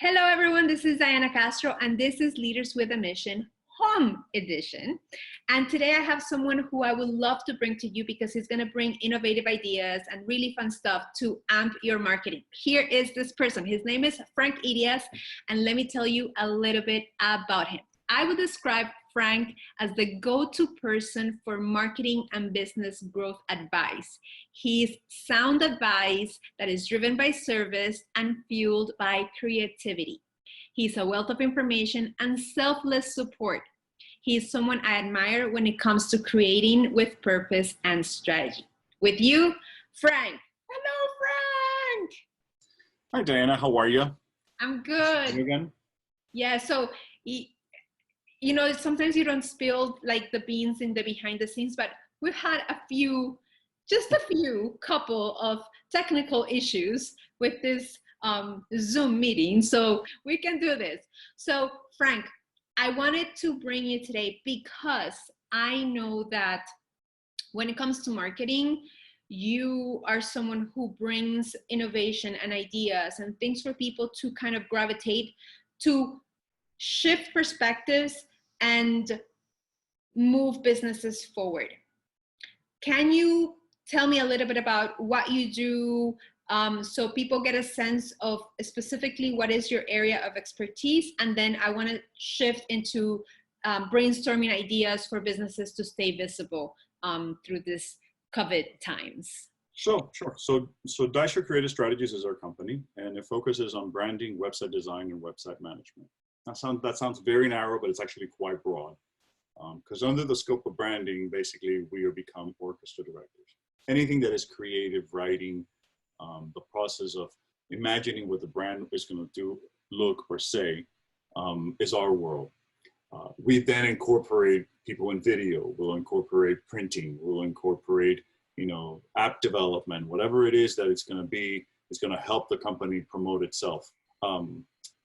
Hello, everyone. This is Diana Castro, and this is Leaders with a Mission Home Edition. And today I have someone who I would love to bring to you because he's going to bring innovative ideas and really fun stuff to amp your marketing. Here is this person. His name is Frank Idias, and let me tell you a little bit about him. I would describe Frank as the go-to person for marketing and business growth advice. He's sound advice that is driven by service and fueled by creativity. He's a wealth of information and selfless support. He's someone I admire when it comes to creating with purpose and strategy. With you, Frank. Hello, Frank. Hi, Diana. How are you? I'm good. Again? Yeah, so you know, sometimes you don't spill like the beans in the behind the scenes, but we've had just a few couple of technical issues with this Zoom meeting, so we can do this. So Frank, I wanted to bring you today because I know that when it comes to marketing, you are someone who brings innovation and ideas and things for people to kind of gravitate to, shift perspectives and move businesses forward. Can you tell me a little bit about what you do so people get a sense of specifically what is your area of expertise? And then I want to shift into brainstorming ideas for businesses to stay visible through this COVID times. Sure. So Daisho Creative Strategies is our company, and it focuses on branding, website design, and website management. That sounds very narrow, but it's actually quite broad. Because under the scope of branding, basically, we become orchestra directors. Anything that is creative writing, the process of imagining what the brand is going to do, look, or say, is our world. We then incorporate people in video. We'll incorporate printing. We'll incorporate, app development. Whatever it is that it's going to be, is going to help the company promote itself.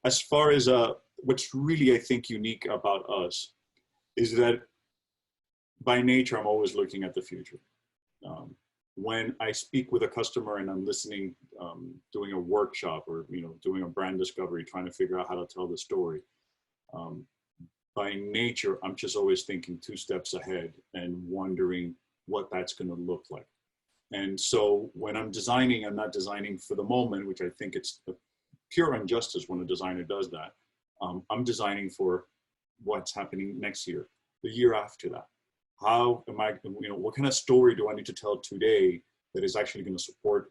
As far as what's really, I think, unique about us is that by nature, I'm always looking at the future. When I speak with a customer and I'm listening, doing a workshop or doing a brand discovery, trying to figure out how to tell the story, by nature, I'm just always thinking 2 steps ahead and wondering what that's going to look like. And so when I'm designing, I'm not designing for the moment, which I think it's a pure injustice when a designer does that. I'm designing for what's happening next year, the year after that. How am I, what kind of story do I need to tell today that is actually going to support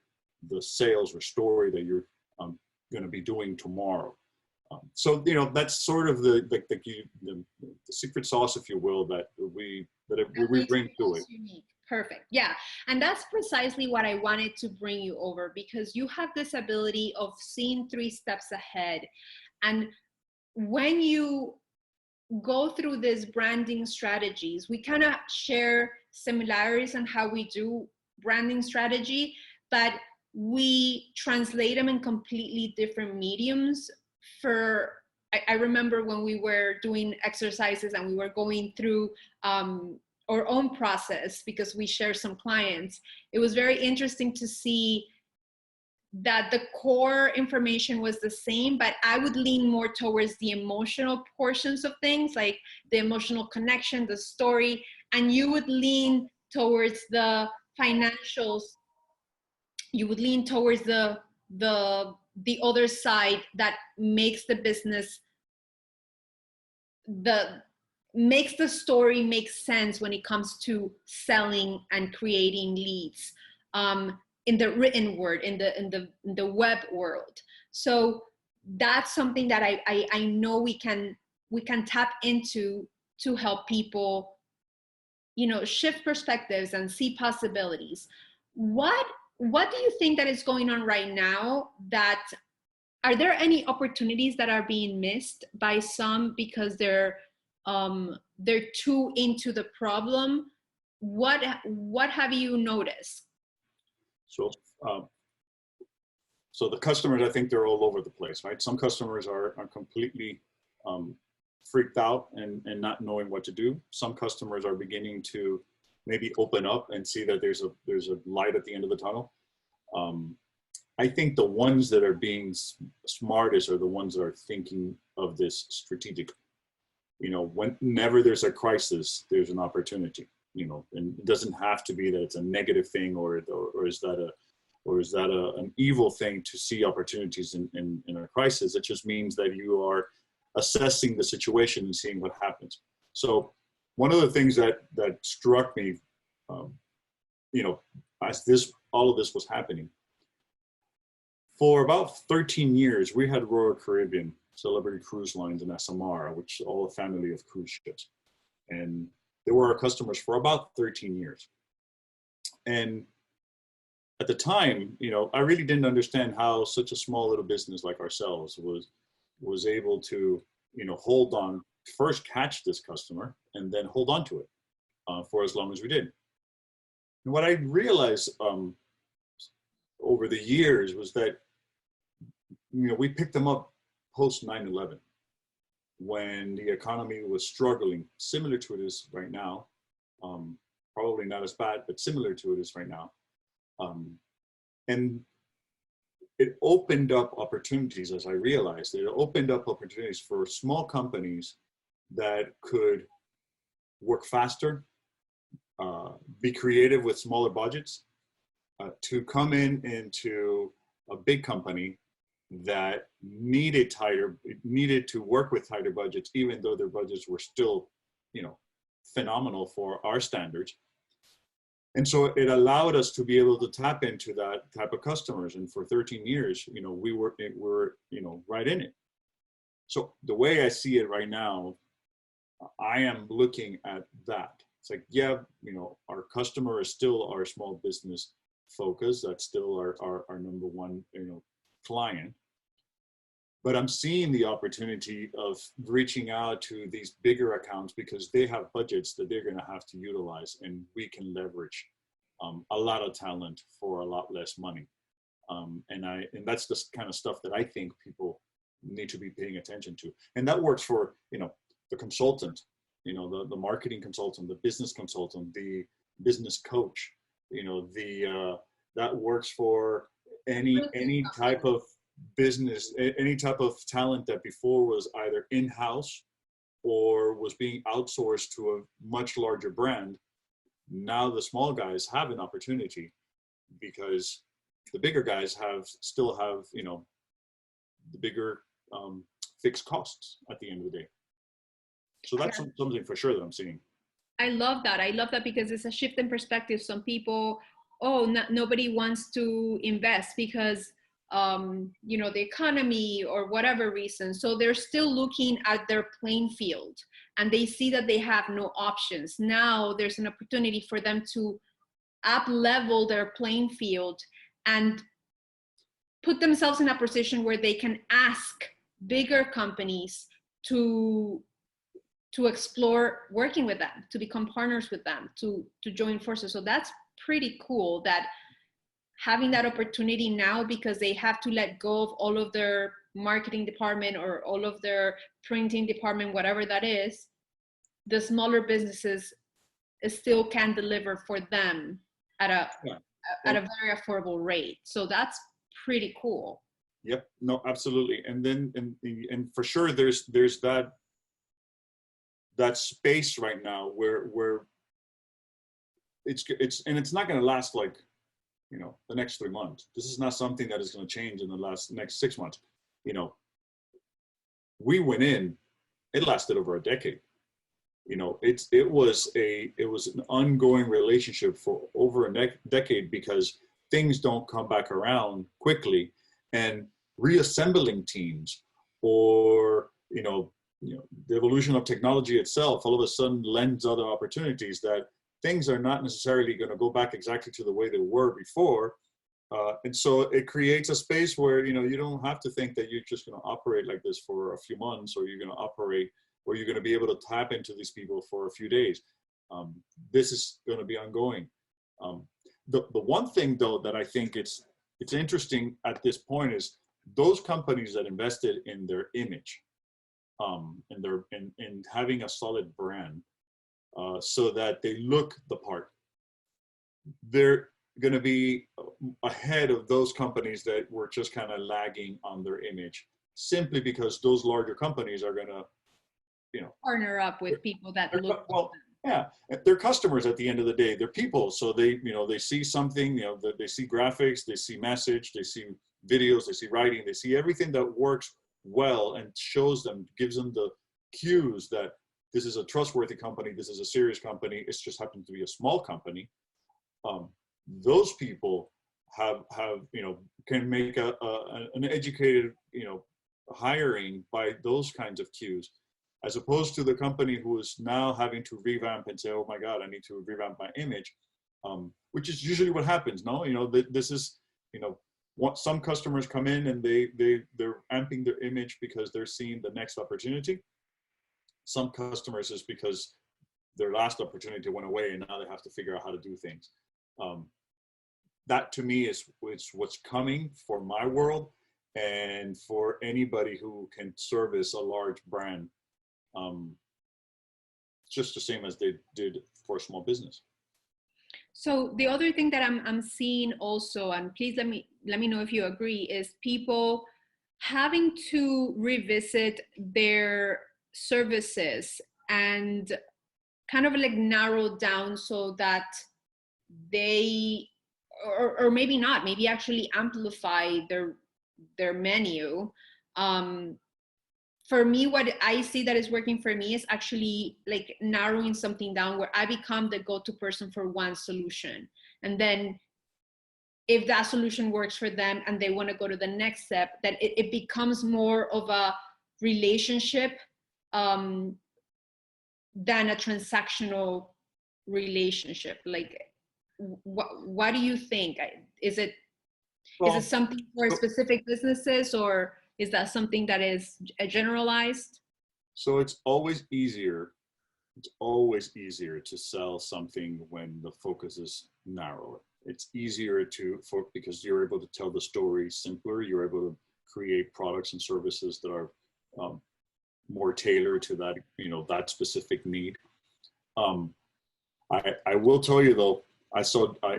the sales or story that you're going to be doing tomorrow? So, that's sort of the secret sauce, if you will, that we bring to it. Unique. Perfect. Yeah. And that's precisely what I wanted to bring you over, because you have this ability of seeing 3 steps ahead. And when you go through these branding strategies, we kind of share similarities on how we do branding strategy, but we translate them in completely different mediums. I remember when we were doing exercises and we were going through our own process because we share some clients, it was very interesting to see that the core information was the same, but I would lean more towards the emotional portions of things, like the emotional connection, the story, and you would lean towards the financials. You would lean towards the other side that makes the business, makes the story make sense when it comes to selling and creating leads. In the written word, in the web world. So that's something that I know we can tap into to help people, shift perspectives and see possibilities. What do you think that is going on right now? Are there any opportunities that are being missed by some because they're too into the problem? What have you noticed? So the customers, I think they're all over the place, right? Some customers are completely freaked out and not knowing what to do. Some customers are beginning to maybe open up and see that there's a light at the end of the tunnel. I think the ones that are being smartest are the ones that are thinking of this strategically. You know, whenever there's a crisis, there's an opportunity. You know, and it doesn't have to be that it's a negative thing, or is that an evil thing to see opportunities in a crisis. It just means that you are assessing the situation and seeing what happens. So one of the things that struck me, you know, as all of this was happening, for about 13 years, we had Royal Caribbean, Celebrity Cruise Lines, and SMR, which is all a family of cruise ships. And they were our customers for about 13 years. And at the time, you know, I really didn't understand how such a small little business like ourselves was able to, you know, hold on, first catch this customer and then hold on to it for as long as we did. And what I realized over the years was that, you know, we picked them up post 9/11 when the economy was struggling, similar to it is right now. Probably not as bad, but similar to it is right now. And it opened up opportunities, as I realized. It opened up opportunities for small companies that could work faster, be creative with smaller budgets, to come into a big company that needed to work with tighter budgets, even though their budgets were still, you know, phenomenal for our standards. And so it allowed us to be able to tap into that type of customers. And for 13 years, you know, we were, you know, right in it. So the way I see it right now, I am looking at that. It's like, yeah, you know, our customer is still our small business focus. That's still our number one, you know, client. But I'm seeing the opportunity of reaching out to these bigger accounts because they have budgets that they're going to have to utilize, and we can leverage a lot of talent for a lot less money. And that's the kind of stuff that I think people need to be paying attention to. And that works for, you know, the consultant, you know, the marketing consultant, the business consultant, the business coach, you know, that works for any type of business, any type of talent that before was either in-house or was being outsourced to a much larger brand. Now the small guys have an opportunity because the bigger guys still have, you know, the bigger fixed costs at the end of the day. So that's something for sure that I'm seeing. I love that. I love that because it's a shift in perspective. Some people, nobody wants to invest because you know, the economy or whatever reason. So they're still looking at their playing field and they see that they have no options. Now there's an opportunity for them to up level their playing field and put themselves in a position where they can ask bigger companies to explore working with them, to become partners with them, to join forces. So that's pretty cool that having that opportunity now, because they have to let go of all of their marketing department or all of their printing department, whatever that is, the smaller businesses still can deliver for them at a very affordable rate. So that's pretty cool. Yep, no, absolutely. And then, and for sure, there's that space right now where it's not going to last like, you know, the next 3 months. This is not something that is going to change in the next 6 months. You know, we went in, it lasted over a decade. You know, it was an ongoing relationship for over a decade because things don't come back around quickly, and reassembling teams or, you know, the evolution of technology itself all of a sudden lends other opportunities that things are not necessarily going to go back exactly to the way they were before. And so it creates a space where, you know, you don't have to think that you're just going to operate like this for a few months, or you're going to operate, or you're going to be able to tap into these people for a few days. This is going to be ongoing. The one thing though that I think it's interesting at this point is those companies that invested in their image, in having a solid brand, so that they look the part. going to be ahead of those companies that were just kind of lagging on their image, simply because those larger companies are going to, you know, partner up with people that look well, yeah, they're customers at the end of the day. They're people, so they, you know, they see something, you know, they see graphics, they see message, they see videos, they see writing, they see everything that works well and shows them, gives them the cues that this is a trustworthy company, this is a serious company. It's just happened to be a small company. Those people have you know, can make an educated, you know, hiring by those kinds of cues, as opposed to the company who is now having to revamp and say, oh my God, I need to revamp my image, which is usually what happens. No, you know, this is, you know, some customers come in and they're amping their image because they're seeing the next opportunity. Some customers is because their last opportunity went away and now they have to figure out how to do things. That to me is what's coming for my world and for anybody who can service a large brand. Just the same as they did for a small business. So the other thing that I'm seeing also, and please let me know if you agree, is people having to revisit their services and kind of like narrow down so that they, or maybe not, maybe actually amplify their menu. For me, what I see that is working for me is actually like narrowing something down where I become the go-to person for one solution. And then if that solution works for them and they want to go to the next step, that it becomes more of a relationship than a transactional relationship. Like, what do you think? Is it something for specific businesses, or is that something that is generalized? So it's always easier to sell something when the focus is narrower. It's easier because you're able to tell the story simpler. You're able to create products and services that are more tailored to that, you know, that specific need. I will tell you though,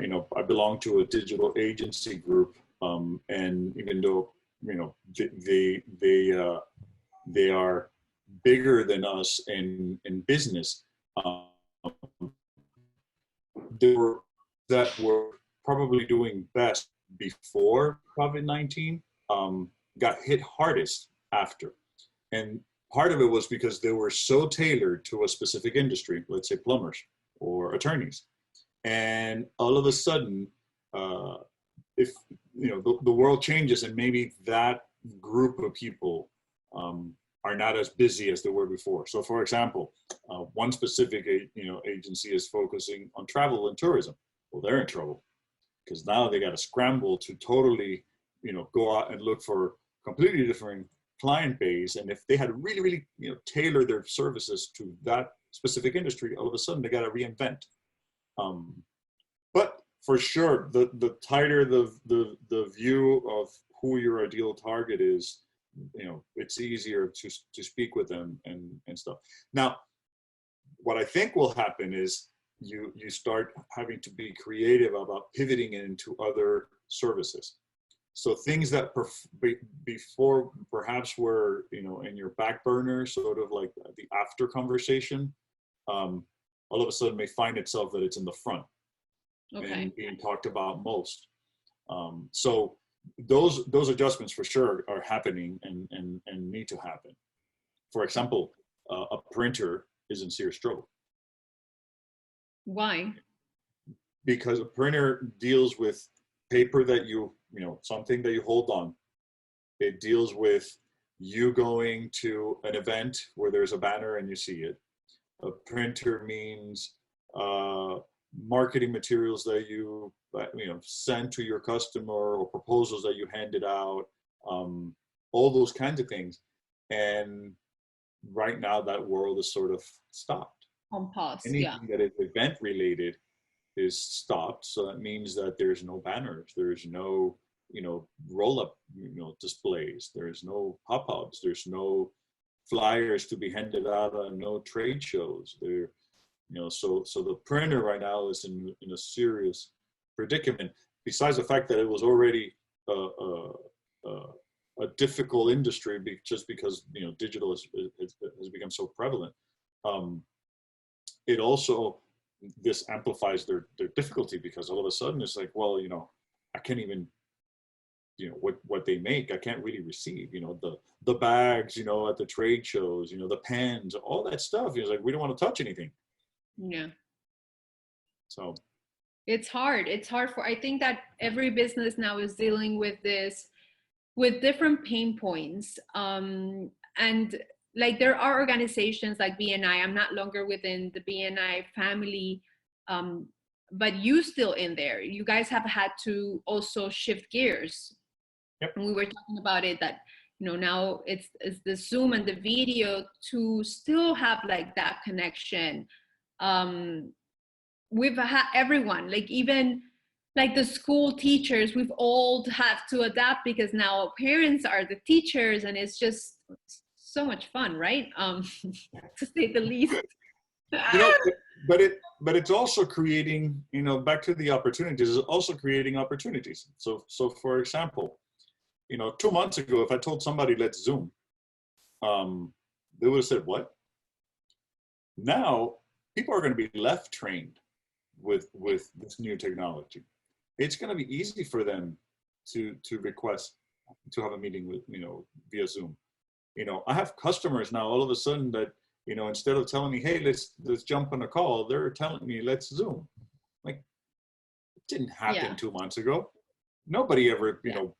you know, I belong to a digital agency group, and even though, you know, they are bigger than us in business, that were probably doing best before COVID-19 got hit hardest after. And part of it was because they were so tailored to a specific industry, let's say plumbers or attorneys. And all of a sudden, if you know, the world changes and maybe that group of people are not as busy as they were before. So for example, one specific agency is focusing on travel and tourism. Well, they're in trouble because now they got to scramble to totally, you know, go out and look for completely different client base. And if they had really, really, you know, tailored their services to that specific industry, all of a sudden they got to reinvent. But for sure, the tighter the view of who your ideal target is, you know, it's easier to speak with them and stuff. Now, what I think will happen is you start having to be creative about pivoting into other services. So things that before perhaps were, you know, in your back burner, sort of like the after conversation, all of a sudden may find itself that it's in the front. Okay. And being talked about most. So those adjustments for sure are happening and need to happen. For example, a printer is in serious trouble. Why? Because a printer deals with paper that you know, something that you hold on. It deals with you going to an event where there's a banner and you see it. A printer means marketing materials that you know, send to your customer, or proposals that you handed out, all those kinds of things. And right now that world is sort of stopped. On pause. Anything that is event related is stopped. So that means that there's no banners, there's no, you know, roll up, you know, displays, there's no pop-ups, there's no flyers to be handed out on no trade shows there. You know, so the printer right now is in a serious predicament, besides the fact that it was already a difficult industry just because, you know, digital has become so prevalent. It also, this amplifies their difficulty, because all of a sudden it's like, well, you know, I can't even, you know, what they make, I can't really receive, you know, the bags, you know, at the trade shows, you know, the pens, all that stuff. It's like, we don't want to touch anything. Yeah. So It's hard. It's hard for, I think that every business now is dealing with this, with different pain points. And like, there are organizations like BNI, I'm not longer within the BNI family, but you still in there. You guys have had to also shift gears. Yep. And we were talking about it, that, you know, now it's the Zoom and the video to still have like that connection. We've had everyone, like even like the school teachers, we've all had to adapt because now parents are the teachers, and it's just so much fun, right? To say the least. You know, but it's also creating, you know, back to the opportunities, it's also creating opportunities. So for example, you know, 2 months ago, if I told somebody let's Zoom, they would have said, what? Now people are going to be left trained with this new technology. It's going to be easy for them to request to have a meeting with, you know, via Zoom. You know, I have customers now all of a sudden that, you know, instead of telling me, hey, let's jump on a call, they're telling me let's Zoom. Like, it didn't happen 2 months ago. Nobody ever, you know,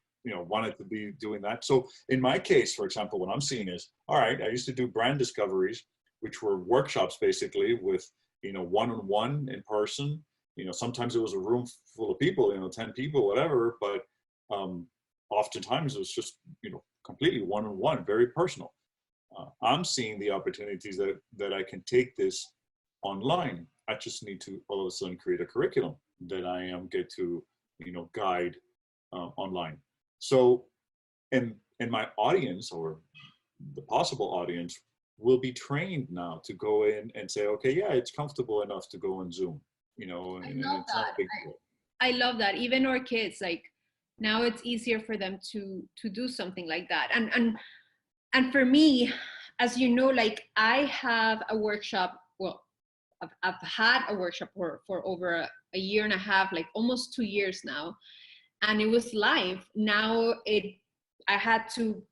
wanted to be doing that. So in my case, for example, what I'm seeing is, all right, I used to do brand discoveries, which were workshops basically with, you know, one-on-one in person. You know, sometimes it was a room full of people, you know, 10 people, whatever, but oftentimes it was just, you know, completely one-on-one, very personal. I'm seeing the opportunities that I can take this online. I just need to all of a sudden create a curriculum that I get to, you know, guide online. So, and my audience, or the possible audience, will be trained now to go in and say, okay, yeah, it's comfortable enough to go on Zoom, you know, and it's not a big deal. I love that. Even our kids, like, now it's easier for them to do something like that. And for me, as you know, like, I have a workshop, well, I've had a workshop for over a year and a half, like almost 2 years now, and it was live. Now I had to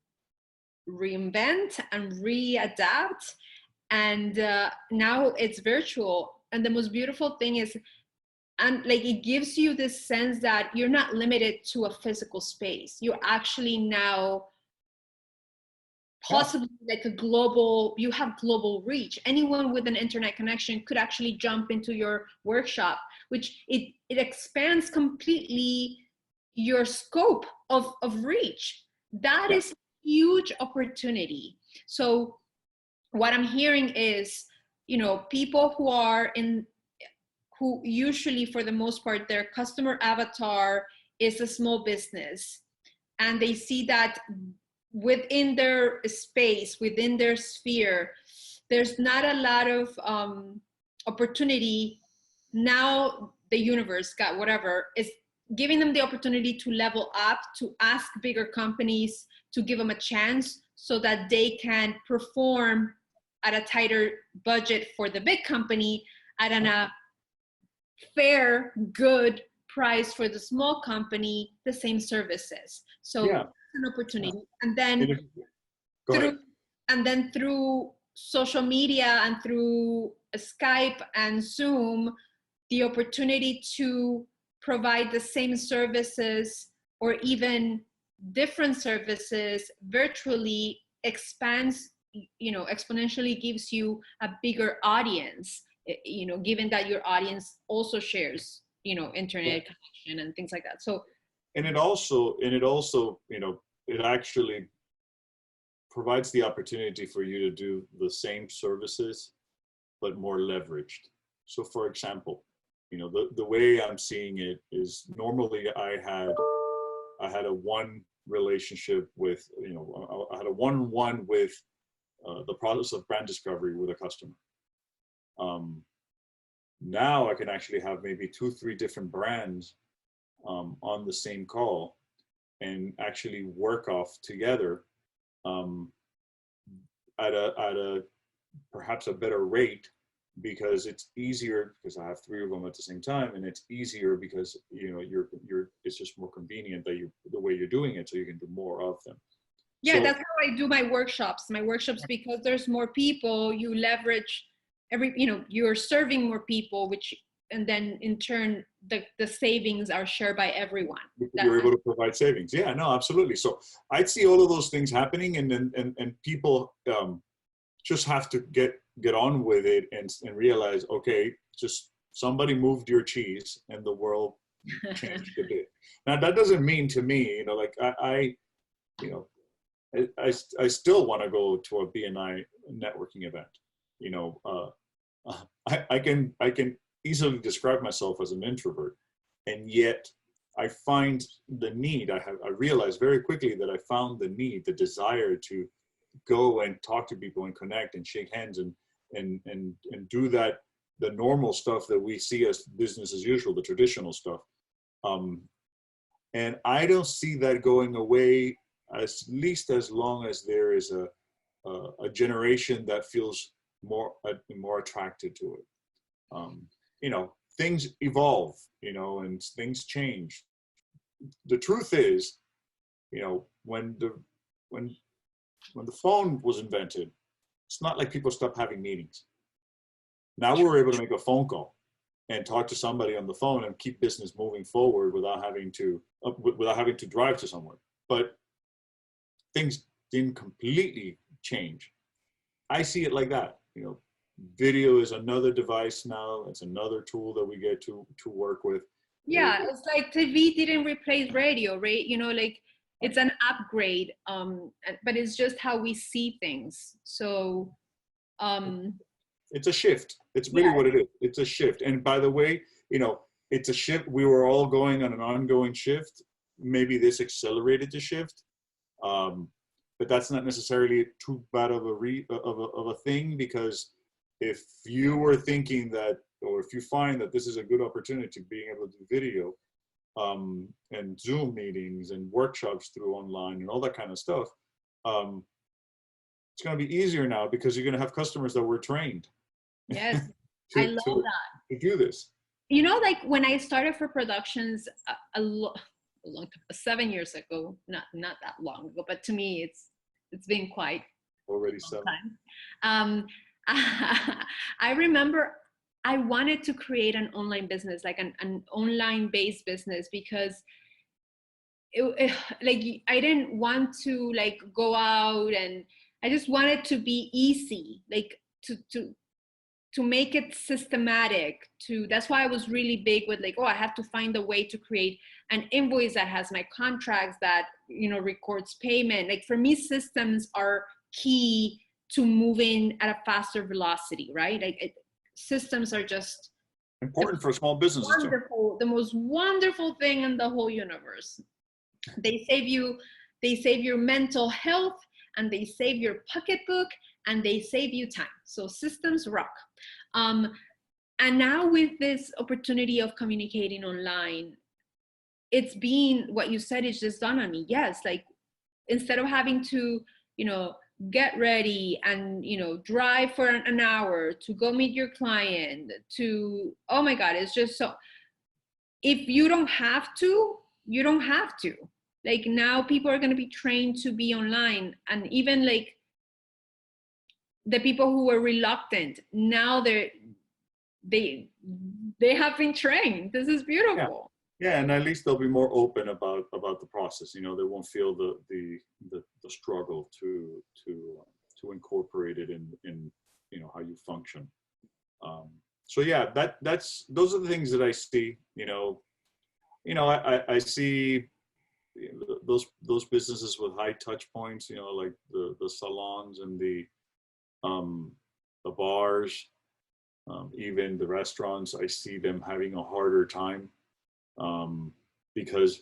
reinvent and readapt, and now it's virtual. And the most beautiful thing is, and like, it gives you this sense that you're not limited to a physical space. You're actually now possibly like a global, you have global reach. Anyone with an internet connection could actually jump into your workshop, which it expands completely your scope of reach. That is a huge opportunity. So what I'm hearing is, you know, people who usually, for the most part, their customer avatar is a small business, and they see that within their space, within their sphere, there's not a lot of opportunity. Now the universe, God, whatever, is giving them the opportunity to level up, to ask bigger companies to give them a chance so that they can perform at a tighter budget for the big company, at a fair, good price for the small company, the same services. So it's an opportunity. And then through social media and through Skype and Zoom, the opportunity to provide the same services or even different services virtually expands, you know, exponentially gives you a bigger audience, you know, given that your audience also shares, you know, internet connection and things like that. So, and it also, you know, it actually provides the opportunity for you to do the same services, but more leveraged. So for example, you know, the way I'm seeing it is, normally I had a one relationship with, you know, I had a one-on-one with the process of brand discovery with a customer. Now I can actually have maybe 2-3 different brands on the same call and actually work off together at a perhaps a better rate, because it's easier because I have 3 of them at the same time, and it's easier because it's just more convenient that the way you're doing it, so you can do more of them. Yeah, that's how I do my workshops. Because there's more people, you leverage you're serving more people, and then in turn the savings are shared by everyone. You're able to provide savings. Yeah, no, absolutely. So I'd see all of those things happening, and people just have to get on with it and realize, okay, just somebody moved your cheese and the world changed a bit. Now that doesn't mean to me, like I still want to go to a BNI networking event. I can easily describe myself as an introvert, and yet I find the need. I realized very quickly that I found the desire to go and talk to people and connect and shake hands and do that, the normal stuff that we see as business as usual, the traditional stuff. And I don't see that going away, at least as long as there is a generation that feels more attracted to it. Things evolve, and things change. The truth is, when the phone was invented, it's not like people stopped having meetings. Now we're able to make a phone call and talk to somebody on the phone and keep business moving forward without having to drive to somewhere. But things didn't completely change. I see it like that. Video is another device now. It's another tool that we get to work with. Yeah, it's like TV didn't replace radio, right? Like it's an upgrade, but it's just how we see things. So it's a shift. It's really what it is. It's a shift. And by the way, it's a shift. We were all going on an ongoing shift. Maybe this accelerated the shift, but that's not necessarily too bad of a thing, because if you were thinking that, or if you find that this is a good opportunity to being able to do video and Zoom meetings and workshops through online and all that kind of stuff, it's going to be easier now, because you're going to have customers that were trained. Yes, I love that. To do this. Like when I started for productions a long time, 7 years ago, not that long ago, but to me it's been quite already 7 time. I remember I wanted to create an online business, like an online based business, because I didn't want to go out, and I just wanted to be easy, to make it systematic. That's why I was really big with I have to find a way to create an invoice that has my contracts, that records payment. For me, systems are key to moving at a faster velocity, right? Systems are just important for small businesses. The most wonderful thing in the whole universe. They save your mental health, and they save your pocketbook, and they save you time. So systems rock. And now with this opportunity of communicating online, it's been what you said, it's just done on me. Yes, instead of having to, get ready and, drive for an hour to go meet your client, oh my God, it's just so, if you don't have to, you don't have to. Now people are going to be trained to be online, and even the people who were reluctant, now they have been trained. This is beautiful. Yeah, and at least they'll be more open about the process. They won't feel the struggle to incorporate it in how you function. So yeah, those are the things that I see. I see those businesses with high touch points. Like the salons and the bars, even the restaurants. I see them having a harder time. Because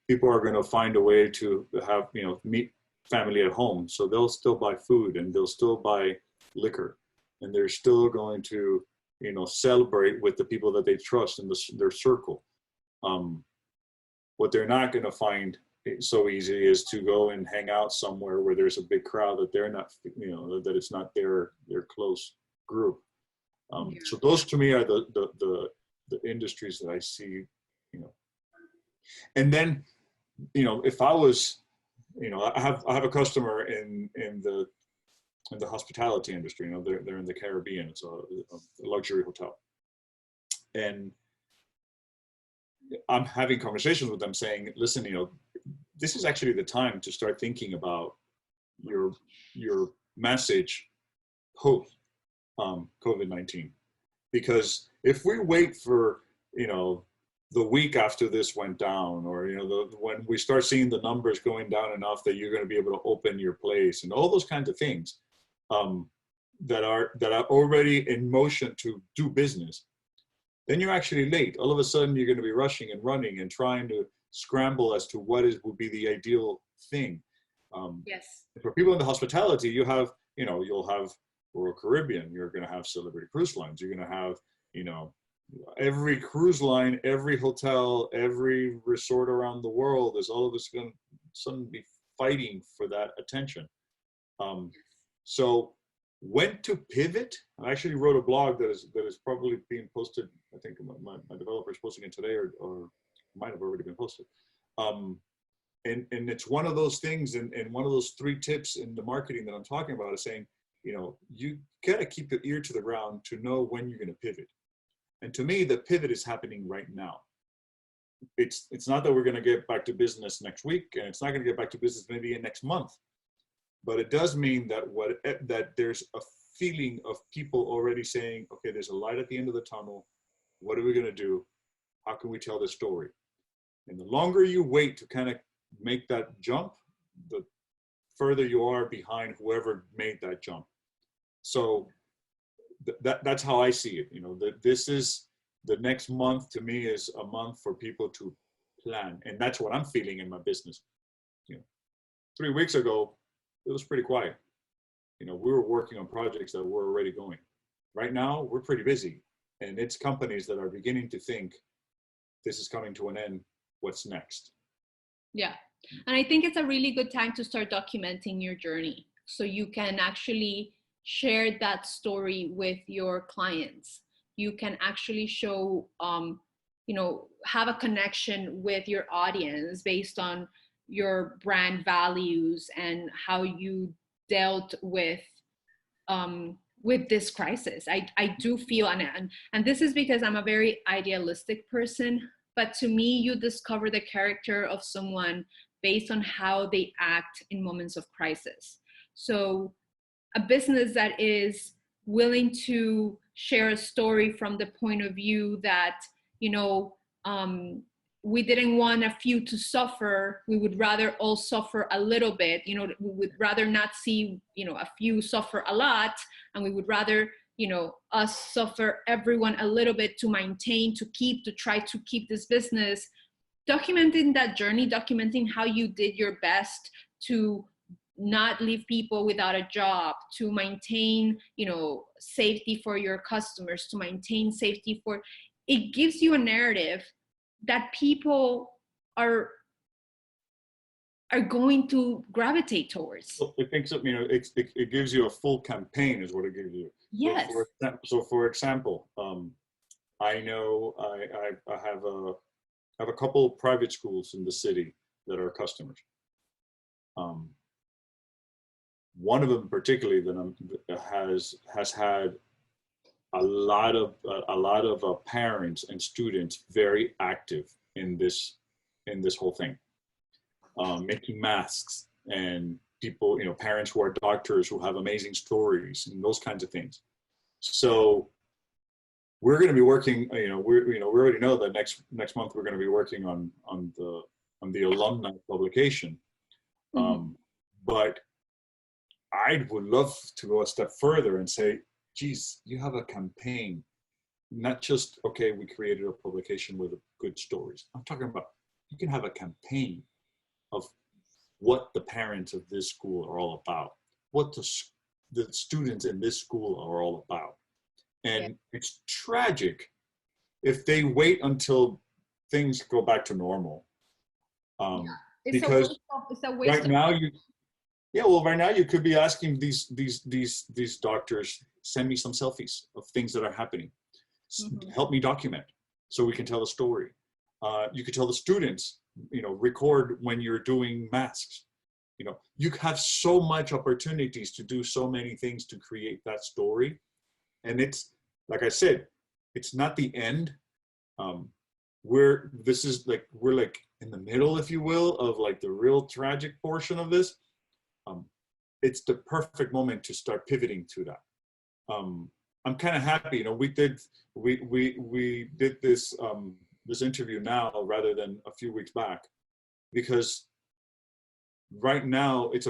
people are going to find a way to have meet family at home, so they'll still buy food and they'll still buy liquor, and they're still going to celebrate with the people that they trust in their circle. What they're not going to find so easy is to go and hang out somewhere where there's a big crowd that they're not, that it's not their close group. So those to me are the industries that I see, and then, if I was, I have a customer in the hospitality industry. They're in the Caribbean. It's a luxury hotel, and I'm having conversations with them saying, listen, this is actually the time to start thinking about your message post COVID-19, because if we wait for the week after this went down, or when we start seeing the numbers going down enough that you're going to be able to open your place and all those kinds of things that are already in motion to do business, then you're actually late. All of a sudden, you're going to be rushing and running and trying to scramble as to what would be the ideal thing. Yes. For people in the hospitality, you'll have Royal Caribbean. You're going to have Celebrity Cruise Lines. You're going to have, every cruise line, every hotel, every resort around the world is all of us going to suddenly be fighting for that attention. So when to pivot? I actually wrote a blog that is probably being posted. I think my developer is posting it today, or might have already been posted. And it's one of those things, and one of those 3 tips in the marketing that I'm talking about is saying, you got to keep your ear to the ground to know when you're going to pivot. And to me, the pivot is happening right now. It's not that we're going to get back to business next week, and it's not going to get back to business maybe in next month. But it does mean that there's a feeling of people already saying, okay, there's a light at the end of the tunnel. What are we going to do? How can we tell this story? And the longer you wait to kind of make that jump, the further you are behind whoever made that jump. So that's how I see it. That this is the next month, to me, is a month for people to plan. And that's what I'm feeling in my business. 3 weeks ago, it was pretty quiet. We were working on projects that were already going. Right now, we're pretty busy. And it's companies that are beginning to think, this is coming to an end. What's next? Yeah. And I think it's a really good time to start documenting your journey, so you can actually share that story with your clients. You can actually show, have a connection with your audience based on your brand values and how you dealt with this crisis. I do feel, and this is because I'm a very idealistic person, but to me, you discover the character of someone based on how they act in moments of crisis. So a business that is willing to share a story from the point of view that, we didn't want a few to suffer. We would rather all suffer a little bit. We would rather not see, a few suffer a lot, and we would rather, us suffer everyone a little bit to try to keep this business. Documenting that journey, documenting how you did your best to not leave people without a job, to maintain, safety for your customers, to maintain safety it gives you a narrative that people are going to gravitate towards. It thinks of, it gives you a full campaign is what it gives you. Yes. So for example, I know I have a couple of private schools in the city that are customers. One of them particularly that has had a lot of parents and students very active in this whole thing, making masks, and people, parents who are doctors who have amazing stories and those kinds of things. So we're going to be working. We already know that next month we're going to be working on the alumni publication, but I would love to go a step further and say, geez, you have a campaign, not just, okay, we created a publication with good stories. I'm talking about, you can have a campaign of what the parents of this school are all about, what the students in this school are all about. And it's tragic if they wait until things go back to normal. It's Because it's a waste right of now right now you could be asking these doctors, send me some selfies of things that are happening. Help me document so we can tell a story. You could tell the students, record when you're doing masks. You have so much opportunities to do so many things to create that story. And it's, like I said, it's not the end. We're like in the middle, if you will, of like the real tragic portion of this. It's the perfect moment to start pivoting to that. I'm kind of happy, we did this this interview now rather than a few weeks back, because right now it's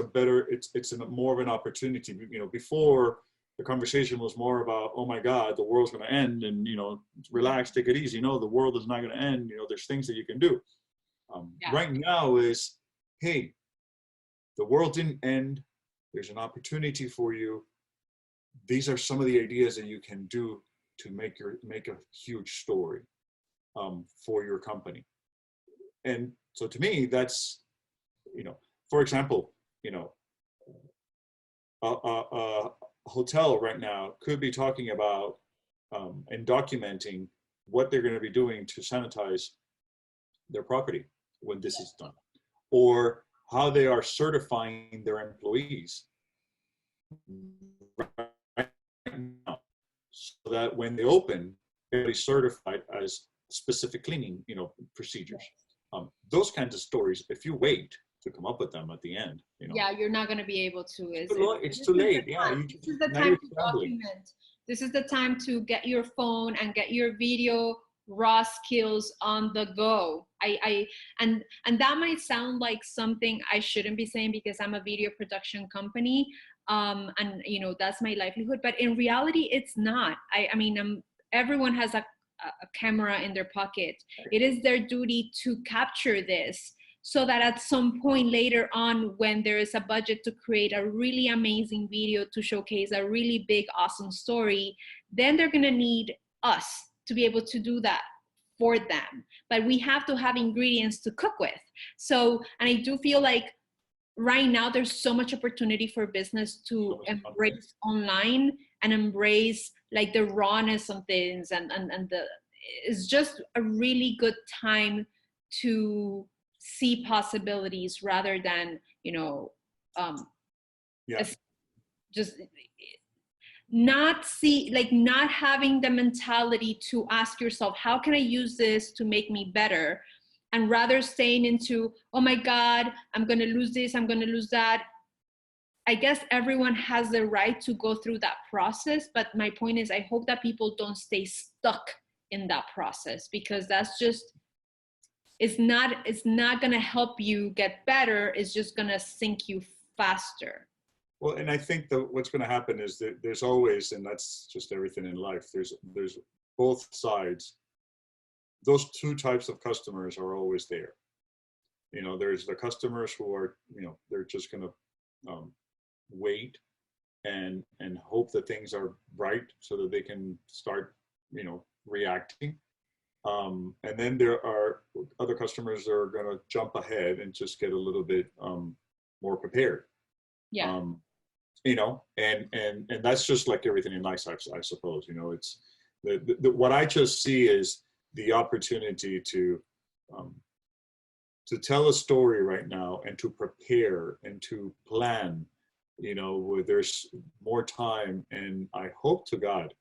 more of an opportunity. Before, the conversation was more about, oh my God, the world's going to end, and relax, take it easy. No, the world is not going to end. There's things that you can do. Right now is, hey, the world didn't end. There's an opportunity for you. These are some of the ideas that you can do to make a huge story for your company. And so to me, that's, for example, a hotel right now could be talking about and documenting what they're going to be doing to sanitize their property when this is done, or how they are certifying their employees right now, so that when they open, they'll be certified as specific cleaning, procedures. Those kinds of stories, if you wait to come up with them at the end, you're not going to be able to. It's too late. This is the time to document. This is the time to get your phone and get your video raw skills on the go. And that might sound like something I shouldn't be saying, because I'm a video production company, and that's my livelihood. But in reality, it's not. I mean, everyone has a camera in their pocket. It is their duty to capture this, so that at some point later on, when there is a budget to create a really amazing video to showcase a really big, awesome story, then they're gonna need us to be able to do that for them. But we have to have ingredients to cook with. So, and I do feel like right now there's so much opportunity for business to embrace online and embrace like the rawness of things, and it's just a really good time to see possibilities rather than just not having the mentality to ask yourself, how can I use this to make me better, and rather staying into, oh my God, I'm going to lose this, I'm going to lose that. I guess everyone has the right to go through that process, but my point is, I hope that people don't stay stuck in that process, because that's just, it's not going to help you get better. It's just going to sink you faster. Well, and I think that what's going to happen is that there's always, and that's just everything in life, there's both sides. Those two types of customers are always there. There's the customers who are, they're just going to wait and hope that things are right so that they can start, reacting. And then there are other customers that are going to jump ahead and just get a little bit more prepared. Yeah. And that's just like everything in life, I suppose. It's what I just see is the opportunity to tell a story right now, and to prepare and to plan, where there's more time. And I hope to God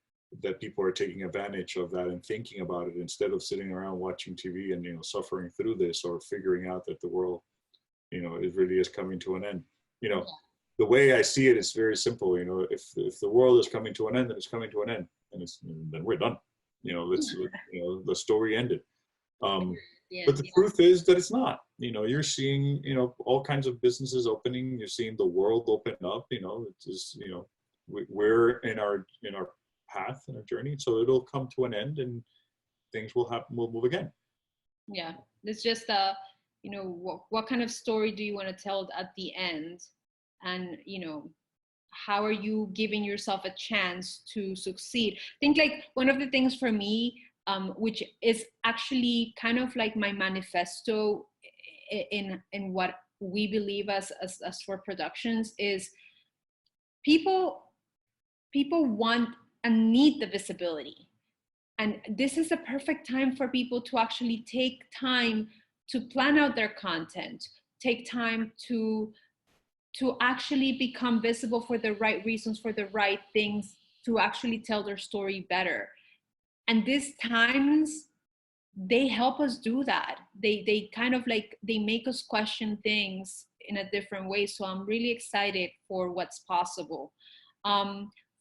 that people are taking advantage of that and thinking about it, instead of sitting around watching TV and, suffering through this, or figuring out that the world, it really is coming to an end. The way I see it is very simple. If the world is coming to an end, then it's coming to an end, and then we're done. The story ended. But the truth is that it's not. You're seeing, all kinds of businesses opening. You're seeing the world open up. It's just, we're in our path and our journey, so it'll come to an end, and things will happen. We'll move again. Yeah, it's just what kind of story do you want to tell at the end, and how are you giving yourself a chance to succeed? I think like one of the things for me, which is actually kind of like my manifesto in what we believe as For Productions, is people want and need the visibility. And this is a perfect time for people to actually take time to plan out their content, take time to actually become visible for the right reasons, for the right things, to actually tell their story better. And these times, they help us do that. They kind of like, they make us question things in a different way. So I'm really excited for what's possible.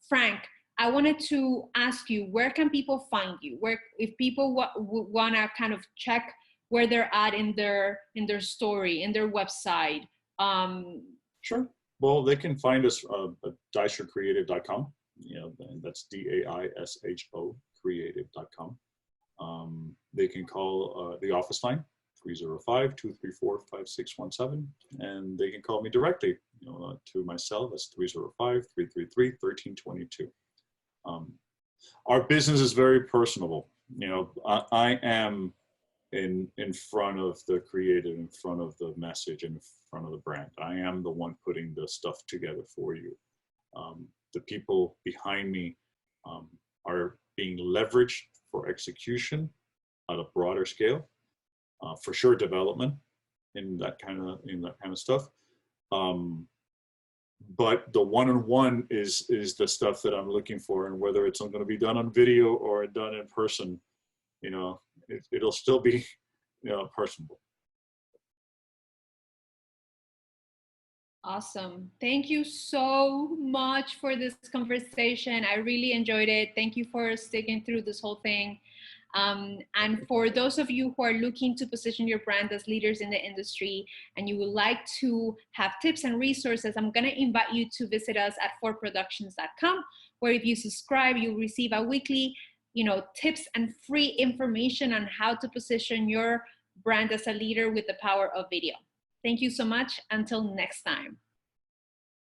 Frank, I wanted to ask you, where can people find you? Where, if people want to kind of check where they're at in their story, in their website? Sure. Well, they can find us at daishocreative.com. You know, and that's DAISHO creative.com. They can call the office line, 305-234-5617, and they can call me directly, you know, to my cell. That's 305-333-1322. Our business is very personable. You know, I am in front of the creative, in front of the message, in front of the brand. I am the one putting the stuff together for you. The people behind me are being leveraged for execution at a broader scale, for sure development in that kind of stuff. But the one-on-one is the stuff that I'm looking for, and whether it's going to be done on video or done in person, you know, it'll still be, you know, personable. Awesome. Thank you so much for this conversation. I really enjoyed it. Thank you for sticking through this whole thing. And for those of you who are looking to position your brand as leaders in the industry, and you would like to have tips and resources, I'm going to invite you to visit us at forproductions.com, where if you subscribe, you'll receive a weekly, you know, tips and free information on how to position your brand as a leader with the power of video. Thank you so much. Until next time.